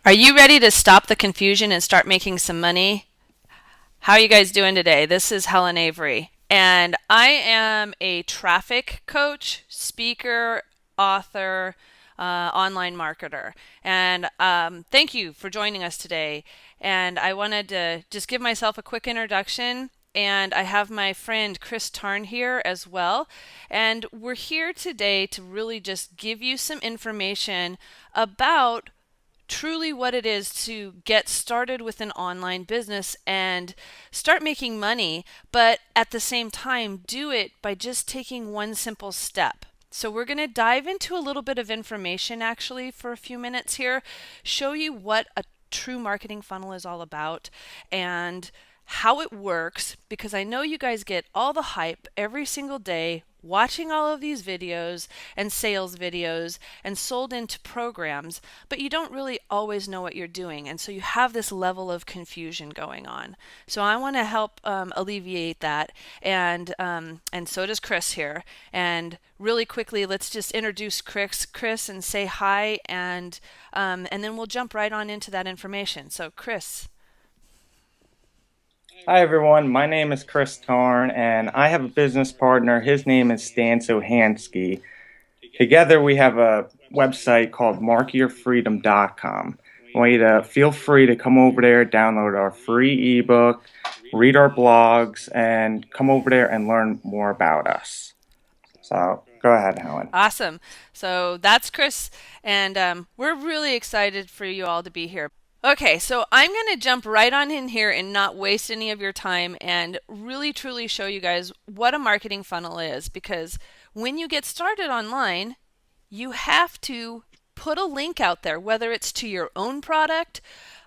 Are you ready to stop the confusion and start making some money? How are you guys doing today? This is Helen Avery, and I am a traffic coach, speaker, author, online marketer. And thank you for joining us today. And I wanted to just give myself a quick introduction. And I have my friend Chris Tarn here as well. And we're here today to really just give you some information about truly what it is to get started with an online business and start making money, but at the same time, do it by just taking one simple step. So, we're going to dive into a little bit of information actually for a few minutes here, show you what a true marketing funnel is all about and how it works, because I know you guys get all the hype every single day watching all of these videos and sales videos and sold into programs, but you don't really always know what you're doing. And so you have this level of confusion going on. So I want to help alleviate that. And so does Chris here. And really quickly, let's just introduce Chris and say hi, and then we'll jump right on into that information. So Chris. Hi everyone, my name is Chris Tarn and I have a business partner. His name is Stan Sohansky. Together we have a website called markyourfreedom.com. I want you to feel free to come over there, download our free ebook, read our blogs, and come over there and learn more about us. So go ahead, Helen. Awesome. So that's Chris, and we're really excited for you all to be here. Okay, so I'm going to jump right on in here and not waste any of your time and really truly show you guys what a marketing funnel is, because when you get started online, you have to put a link out there, whether it's to your own product,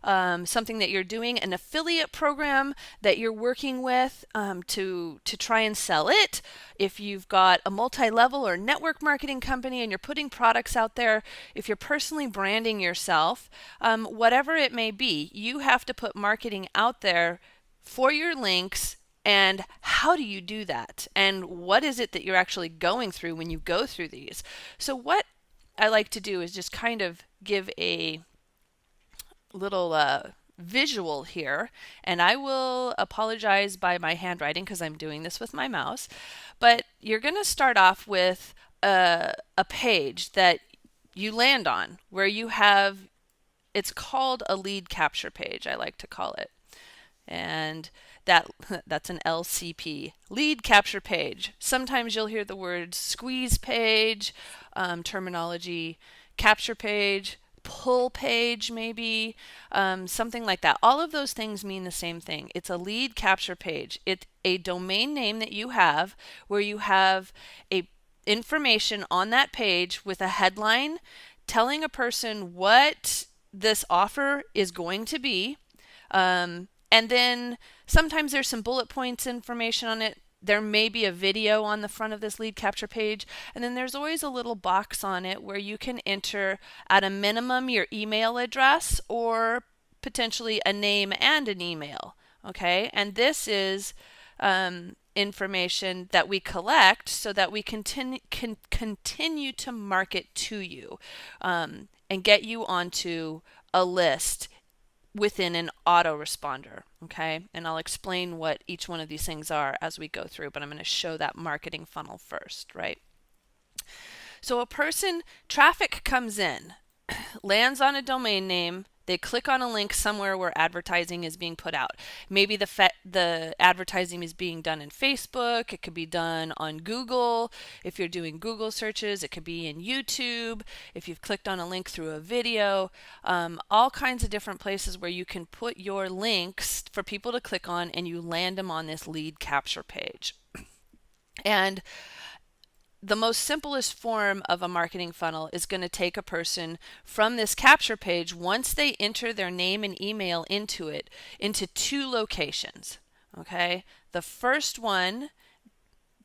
something that you're doing, an affiliate program that you're working with to try and sell it. If you've got a multi-level or network marketing company and you're putting products out there, if you're personally branding yourself, whatever it may be, you have to put marketing out there for your links. And how do you do that? And what is it that you're actually going through when you go through these? So, what I like to do is just kind of give a little visual here, and I will apologize by my handwriting because I'm doing this with my mouse. But you're going to start off with a page that you land on where you have, it's called a lead capture page, I like to call it. And that's an LCP, lead capture page. Sometimes you'll hear the word squeeze page, terminology, capture page, pull page, maybe something like that. All of those things mean the same thing. It's a lead capture page. It's a domain name that you have where you have a information on that page with a headline telling a person what this offer is going to be. And then sometimes there's some bullet points information on it. There may be a video on the front of this lead capture page. And then there's always a little box on it where you can enter at a minimum your email address or potentially a name and an email. Okay. And this is information that we collect so that we can continue to market to you and get you onto a list within an autoresponder. Okay, and I'll explain what each one of these things are as we go through, but I'm going to show that marketing funnel first, right? So a person, traffic comes in, lands on a domain name, they click on a link somewhere where advertising is being put out. Maybe the advertising is being done in Facebook. It could be done on Google. If you're doing Google searches, it could be in YouTube. If you've clicked on a link through a video, all kinds of different places where you can put your links for people to click on, and you land them on this lead capture page. And the most simplest form of a marketing funnel is going to take a person from this capture page, once they enter their name and email into it, into two locations. Okay. The first one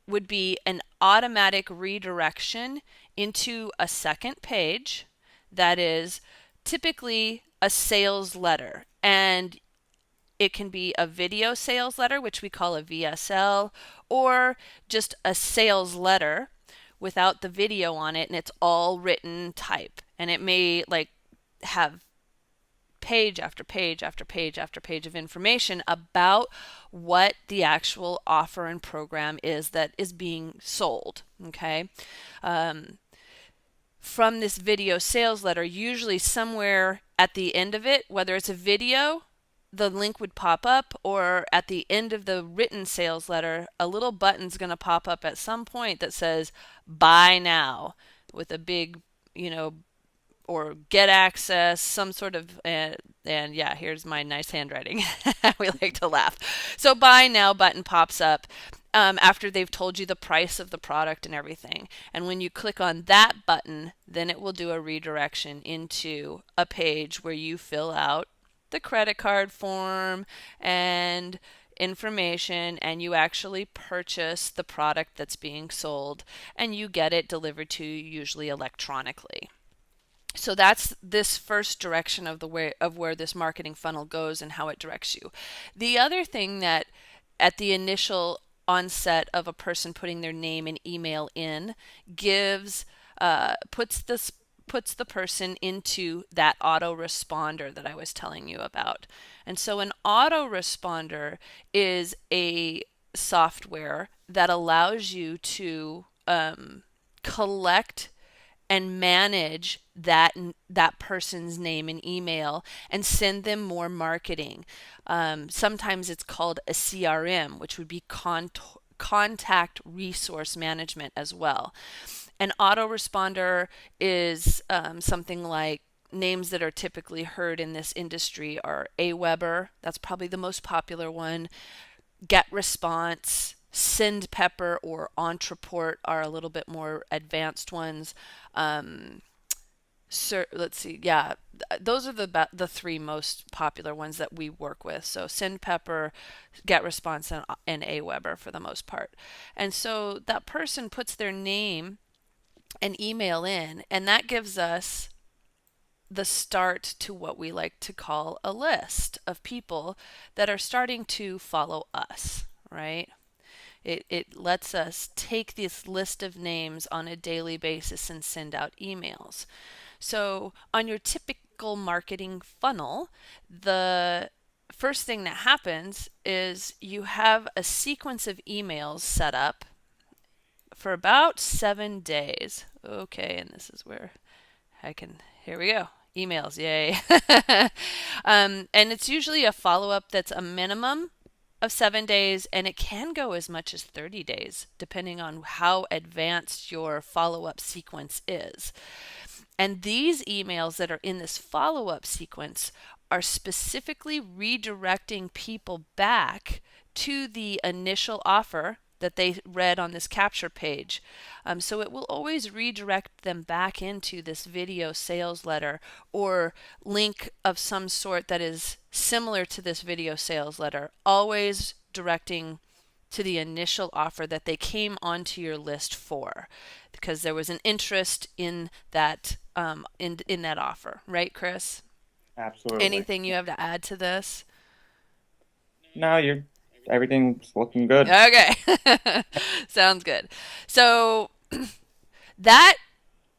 would be an automatic redirection into a second page that is typically a sales letter. And it can be a video sales letter, which we call a VSL, or just a sales letter without the video on it, and it's all written type. And it may like have page after page after page after page of information about what the actual offer and program is that is being sold. Okay. From this video sales letter, usually somewhere at the end of it, whether it's a video, the link would pop up, or at the end of the written sales letter, a little button's going to pop up at some point that says buy now with a big, or get access, some sort of, and yeah, here's my nice handwriting. We like to laugh. So buy now button pops up after they've told you the price of the product and everything. And when you click on that button, then it will do a redirection into a page where you fill out the credit card form and information, and you actually purchase the product that's being sold, and you get it delivered to you, usually electronically. So that's this first direction of the way of where this marketing funnel goes and how it directs you. The other thing that at the initial onset of a person putting their name and email in gives puts the person into that autoresponder that I was telling you about. And so an autoresponder is a software that allows you to collect and manage that person's name and email and send them more marketing. Sometimes it's called a CRM, which would be contact resource management as well. An autoresponder is something like names that are typically heard in this industry are Aweber, that's probably the most popular one. GetResponse, SendPepper, or Ontraport are a little bit more advanced ones. Let's see, yeah, those are the three most popular ones that we work with. So SendPepper, GetResponse, and Aweber for the most part. And so that person puts their name and email in, and that gives us the start to what we like to call a list of people that are starting to follow us, right? It lets us take this list of names on a daily basis and send out emails. So on your typical marketing funnel, the first thing that happens is you have a sequence of emails set up for about 7 days. Okay, and this is where here we go. Emails, yay. And it's usually a follow-up that's a minimum of 7 days, and it can go as much as 30 days, depending on how advanced your follow-up sequence is. And these emails that are in this follow-up sequence are specifically redirecting people back to the initial offer that they read on this capture page. So it will always redirect them back into this video sales letter or link of some sort that is similar to this video sales letter, always directing to the initial offer that they came onto your list for, because there was an interest in that in that offer, right, Chris? Absolutely. Anything you have to add to this? No, everything's looking good. Okay. Sounds good. So that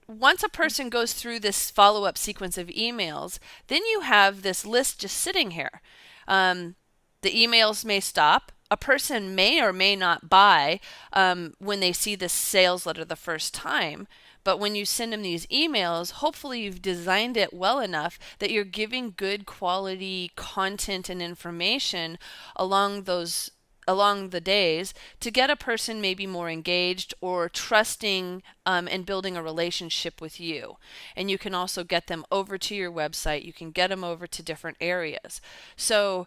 once a person goes through this follow-up sequence of emails, then you have this list just sitting here. The emails may stop. A person may or may not buy when they see this sales letter the first time. But when you send them these emails, hopefully you've designed it well enough that you're giving good quality content and information along the days to get a person maybe more engaged or trusting and building a relationship with you. And you can also get them over to your website. You can get them over to different areas. So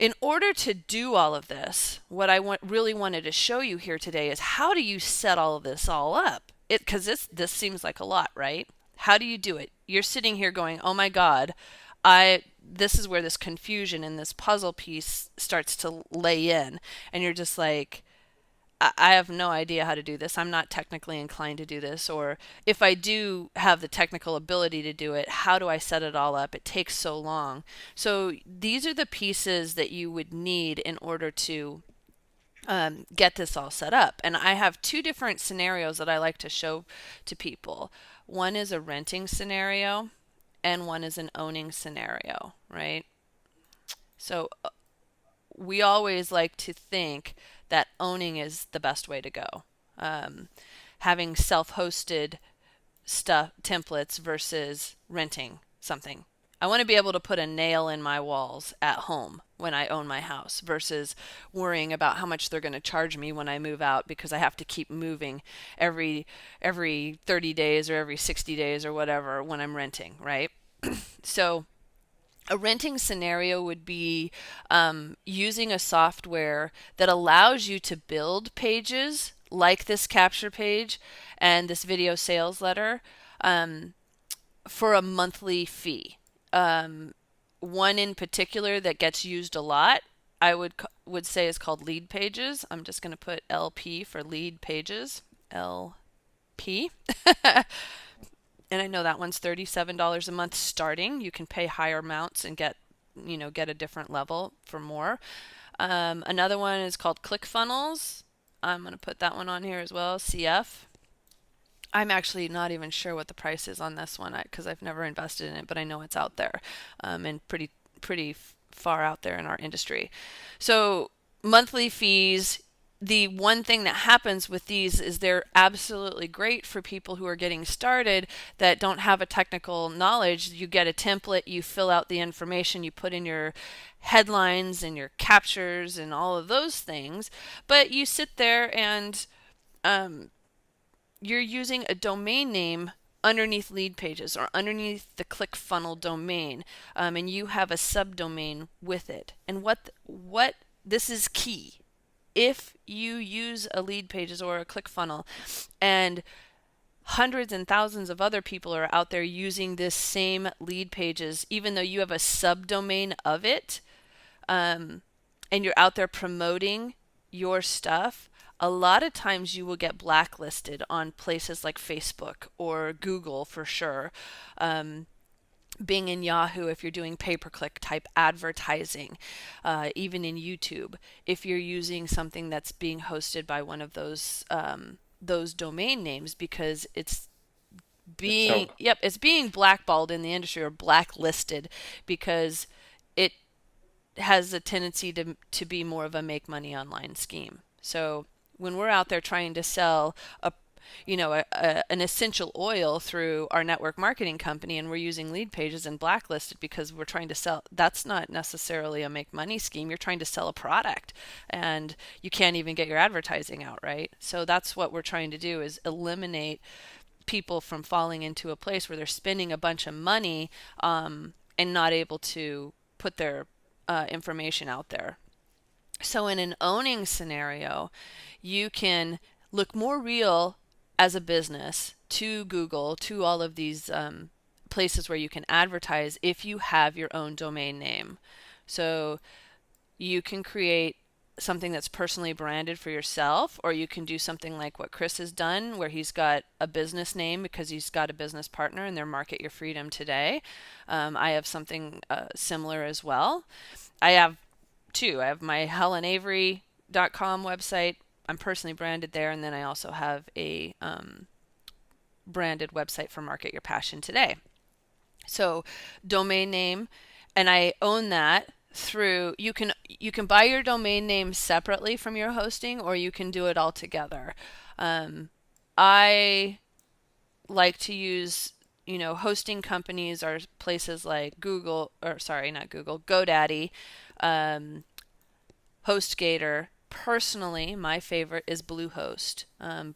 in order to do all of this, what I really wanted to show you here today is how do you set all of this all up? Because this seems like a lot, right? How do you do it? You're sitting here going, "Oh my God, this is where this confusion and this puzzle piece starts to lay in," and you're just like, I have no idea how to do this. I'm not technically inclined to do this. Or if I do have the technical ability to do it, how do I set it all up? It takes so long. So these are the pieces that you would need in order to get this all set up. And I have two different scenarios that I like to show to people. One is a renting scenario, and one is an owning scenario, right? So we always like to think that owning is the best way to go. Um, Having self-hosted stuff templates versus renting something. I want to be able to put a nail in my walls at home when I own my house versus worrying about how much they're going to charge me when I move out because I have to keep moving every 30 days or every 60 days or whatever when I'm renting, right? So a renting scenario would be using a software that allows you to build pages like this capture page and this video sales letter um, for a monthly fee. One in particular that gets used a lot, I would say is called Lead Pages. I'm just going to put LP for Lead Pages. LP. And I know that one's $37 a month starting. You can pay higher amounts and get a different level for more. Another one is called ClickFunnels. I'm going to put that one on here as well, CF. I'm actually not even sure what the price is on this one because I've never invested in it, but I know it's out there and pretty far out there in our industry. So monthly fees. The one thing that happens with these is they're absolutely great for people who are getting started that don't have a technical knowledge. You get a template, you fill out the information, you put in your headlines and your captures and all of those things, but you sit there and um, you're using a domain name underneath Lead Pages or underneath the ClickFunnel domain, and you have a subdomain with it. And what this is key. If you use a Lead Pages or a ClickFunnel, and hundreds and thousands of other people are out there using this same Lead Pages, even though you have a subdomain of it, and you're out there promoting your stuff, a lot of times you will get blacklisted on places like Facebook or Google for sure. Bing and Yahoo if you're doing pay-per-click type advertising, even in YouTube if you're using something that's being hosted by one of those domain names because So it's being blackballed in the industry or blacklisted because it has a tendency to be more of a make money online scheme. So when we're out there trying to sell an essential oil through our network marketing company and we're using Lead Pages and blacklisted because we're trying to sell, that's not necessarily a make money scheme. You're trying to sell a product and you can't even get your advertising out, right? So that's what we're trying to do is eliminate people from falling into a place where they're spending a bunch of money and not able to put their information out there. So in an owning scenario, you can look more real as a business to Google, to all of these places where you can advertise if you have your own domain name. So you can create something that's personally branded for yourself, or you can do something like what Chris has done, where he's got a business name because he's got a business partner and they're Market Your Freedom Today. I have something similar as well. I have two. I have my HelenAvery.com website. I'm personally branded there, and then I also have a branded website for Market Your Passion Today. So domain name, and I own that through you can buy your domain name separately from your hosting, or you can do it all together. I like to use hosting companies are places like Google, or sorry, not Google, GoDaddy, HostGator. Personally, my favorite is Bluehost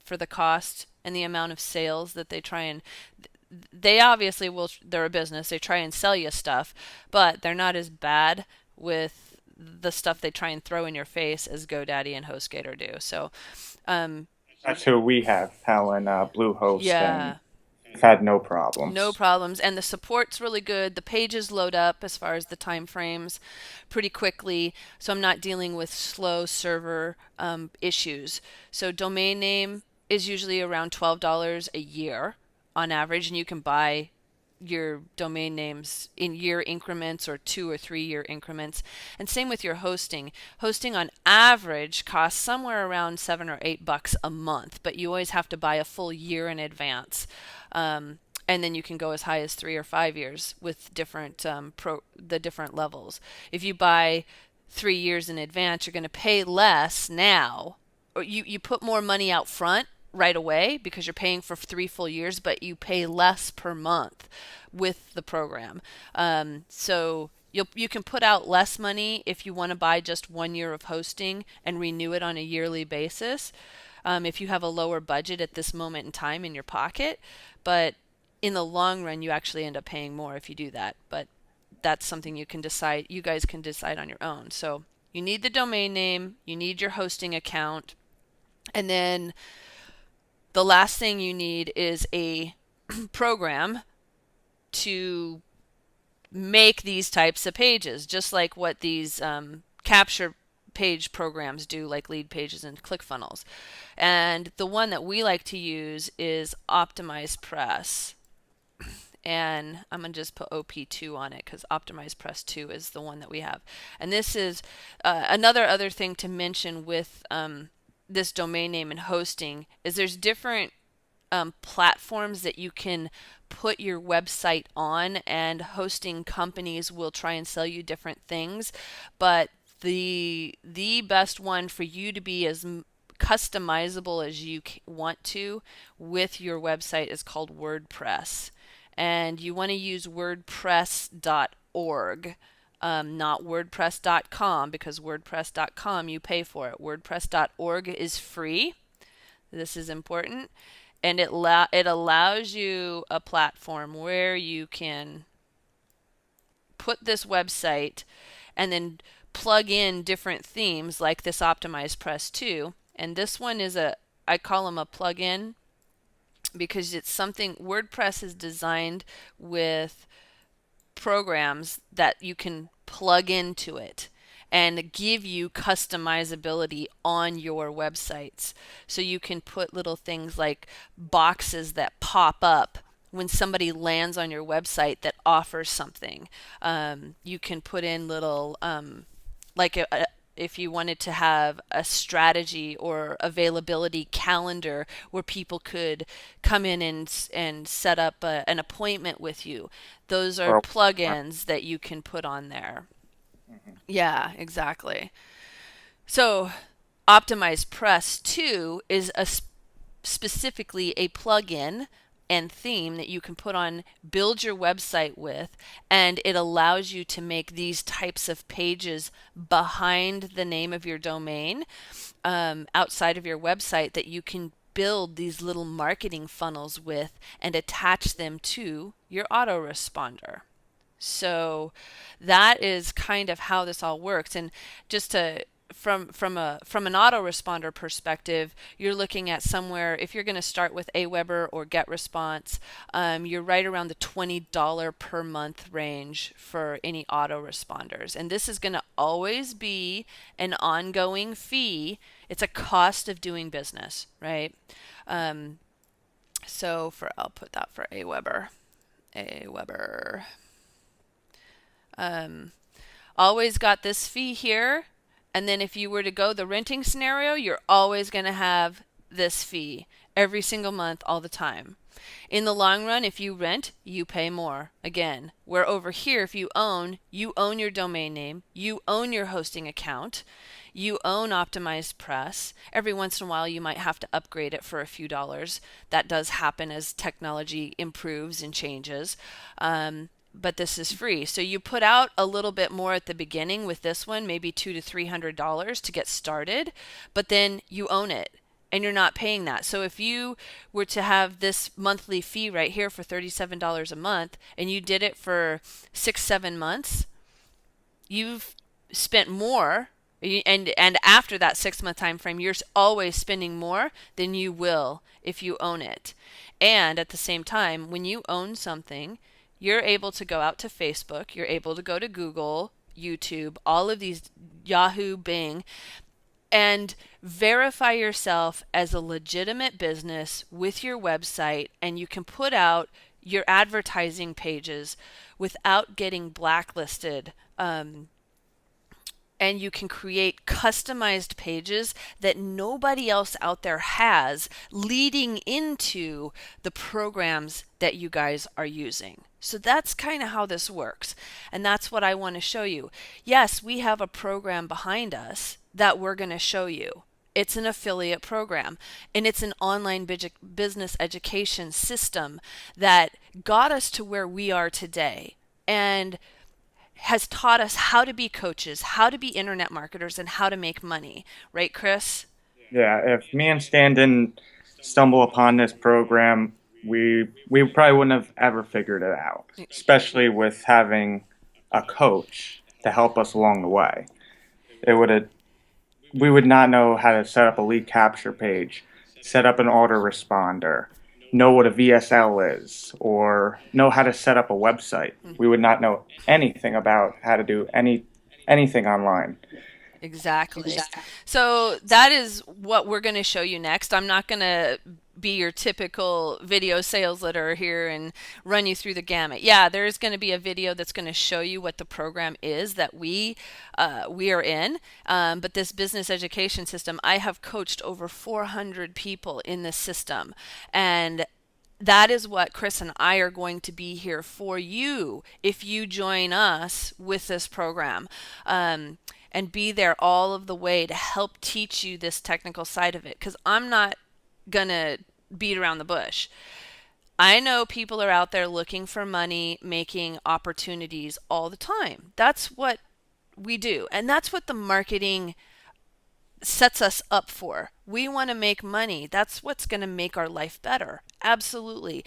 for the cost and the amount of sales that they try and they obviously will, they're a business, they try and sell you stuff, but they're not as bad with the stuff they try and throw in your face as GoDaddy and HostGator do. So that's who we have, Helen, Bluehost, and yeah, we've had no no problems. problems, and the support's really good. The pages load up as far as the time frames pretty quickly, so I'm not dealing with slow server issues. So domain name is usually around $12 a year on average, and you can buy your domain names in year increments or 2 or 3 year increments. And same with your hosting. Hosting on average costs somewhere around $7 or $8 a month, but you always have to buy a full year in advance. And then you can go as high as 3 or 5 years with different the different levels. If you buy 3 years in advance, you're going to pay less now, or you put more money out front right away because you're paying for 3 full years, but you pay less per month with the program. So you can put out less money if you want to buy just 1 year of hosting and renew it on a yearly basis. If you have a lower budget at this moment in time in your pocket, but in the long run, you actually end up paying more if you do that. But that's something you can decide, you guys can decide on your own. So you need the domain name, you need your hosting account, and then the last thing you need is a program to make these types of pages, just like what these capture page programs do, like Lead Pages and ClickFunnels. And the one that we like to use is OptimizePress. And I'm going to just put OP2 on it because OptimizePress 2 is the one that we have. And this is another other thing to mention with this domain name and hosting is there's different platforms that you can put your website on, and hosting companies will try and sell you different things, but the best one for you to be as customizable as you want to with your website is called WordPress, and you want to use WordPress.org. Not WordPress.com, because WordPress.com you pay for it. WordPress.org is free. This is important. And it allows you a platform where you can put this website and then plug in different themes like this OptimizePress 2. And this one is I call them a plugin because it's something WordPress is designed with programs that you can plug into it and give you customizability on your websites. So you can put little things like boxes that pop up when somebody lands on your website that offers something. You can put in little, if you wanted to have a strategy or availability calendar where people could come in and set up an appointment with you. Those are plugins that you can put on there. Yeah, exactly. So OptimizePress 2 is specifically a plugin and theme that you can put on, build your website with, and it allows you to make these types of pages behind the name of your domain, outside of your website, that you can build these little marketing funnels with and attach them to your autoresponder. So that is kind of how this all works. And just to from an autoresponder perspective, you're looking at somewhere, if you're going to start with Aweber or GetResponse, you're right around the $20 per month range for any autoresponders. And this is going to always be an ongoing fee. It's a cost of doing business, right? So I'll put that for Aweber. Always got this fee here, and then if you were to go the renting scenario, you're always going to have this fee every single month all the time. In the long run, if you rent, you pay more. Again, where over here, if you own your domain name, you own your hosting account, you own OptimizePress. Every once in a while, you might have to upgrade it for a few dollars. That does happen as technology improves and changes. But this is free. So you put out a little bit more at the beginning with this one, maybe $200 to $300 to get started, but then you own it and you're not paying that. So if you were to have this monthly fee right here for $37 a month and you did it for 6-7 months, you've spent more. And after that 6-month time frame, you're always spending more than you will if you own it. And at the same time, when you own something, you're able to go out to Facebook, you're able to go to Google, YouTube, all of these, Yahoo, Bing, and verify yourself as a legitimate business with your website, and you can put out your advertising pages without getting blacklisted. And and you can create customized pages that nobody else out there has leading into the programs that you guys are using. So that's kind of how this works. And that's what I want to show you. Yes, we have a program behind us that we're going to show you. It's an affiliate program, and it's an online business education system that got us to where we are today and has taught us how to be coaches, how to be internet marketers, and how to make money. Right, Chris? Yeah, if me and Stan didn't stumble upon this program, we probably wouldn't have ever figured it out, especially with having a coach to help us along the way. It would have We would not know how to set up a lead capture page, set up an autoresponder, know what a VSL is, or know how to set up a website. We would not know anything about how to do anything online. Exactly. So that is what we're going to show you next. I'm not going to be your typical video sales letter here and run you through the gamut. Yeah, there's going to be a video that's going to show you what the program is that we are in. But this business education system, I have coached over 400 people in this system, and that is what Chris and I are going to be here for you if you join us with this program. And be there all of the way to help teach you this technical side of it. Because I'm not going to beat around the bush. I know people are out there looking for money, making opportunities all the time. That's what we do. And that's what the marketing sets us up for. We want to make money. That's what's going to make our life better. Absolutely.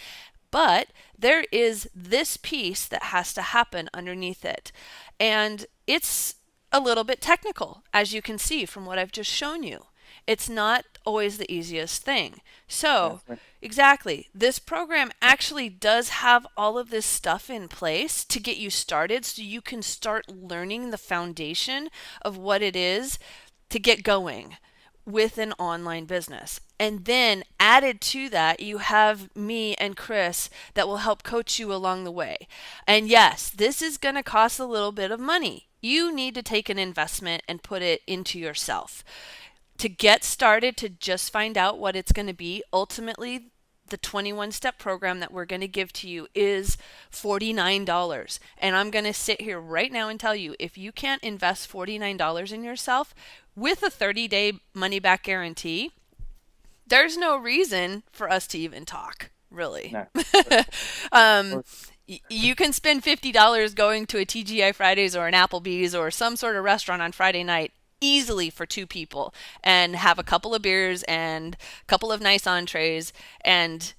But there is this piece that has to happen underneath it. And it's a little bit technical, as you can see from what I've just shown you. It's not always the easiest thing. So, exactly, this program actually does have all of this stuff in place to get you started so you can start learning the foundation of what it is to get going with an online business. And then added to that, you have me and Chris that will help coach you along the way. And yes, this is going to cost a little bit of money. You need to take an investment and put it into yourself. To get started, to just find out what it's going to be, ultimately, the 21-step program that we're going to give to you is $49. And I'm going to sit here right now and tell you, if you can't invest $49 in yourself with a 30-day money-back guarantee, there's no reason for us to even talk, really. No. You can spend $50 going to a TGI Fridays or an Applebee's or some sort of restaurant on Friday night easily for two people and have a couple of beers and a couple of nice entrees and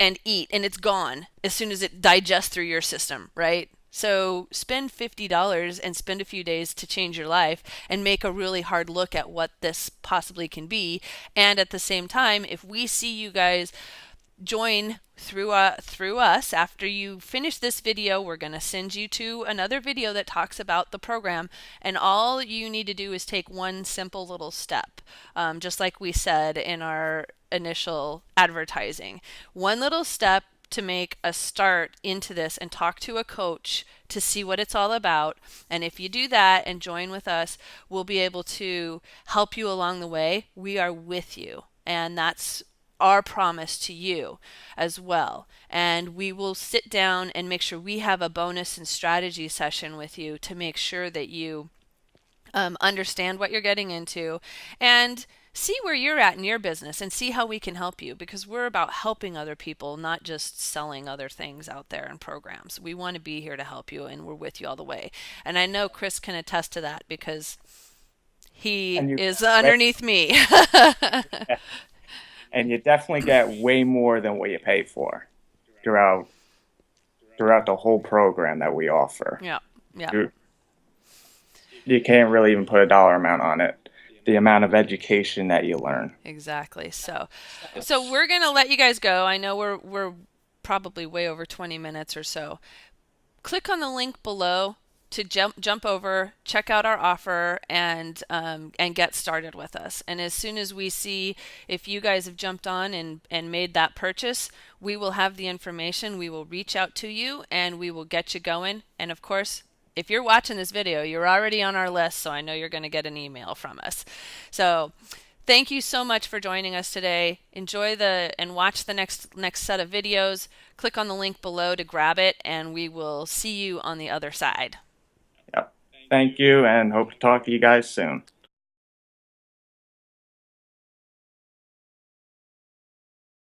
eat, and it's gone as soon as it digests through your system, right? So spend $50 and spend a few days to change your life and make a really hard look at what this possibly can be. And at the same time, if we see you guys join through us after you finish this video, we're going to send you to another video that talks about the program, and all you need to do is take one simple little step, just like we said in our initial advertising. One little step to make a start into this and talk to a coach to see what it's all about. And if you do that and join with us, we'll be able to help you along the way. We are with you, and that's our promise to you as well. And we will sit down and make sure we have a bonus and strategy session with you to make sure that you understand what you're getting into and see where you're at in your business and see how we can help you, because we're about helping other people, not just selling other things out there and programs. We want to be here to help you, and we're with you all the way. And I know Chris can attest to that because he is underneath me. And you definitely get way more than what you pay for throughout the whole program that we offer. Yeah. You can't really even put a dollar amount on it. The amount of education that you learn. Exactly. So we're gonna let you guys go. I know we're probably way over 20 minutes or so. Click on the link below to jump over, check out our offer, and get started with us. And as soon as we see if you guys have jumped on and made that purchase, we will have the information. We will reach out to you and we will get you going. And of course, if you're watching this video, you're already on our list, so I know you're going to get an email from us. So thank you so much for joining us today. Enjoy and watch the next set of videos. Click on the link below to grab it, and we will see you on the other side. Yep. Thank you, and hope to talk to you guys soon.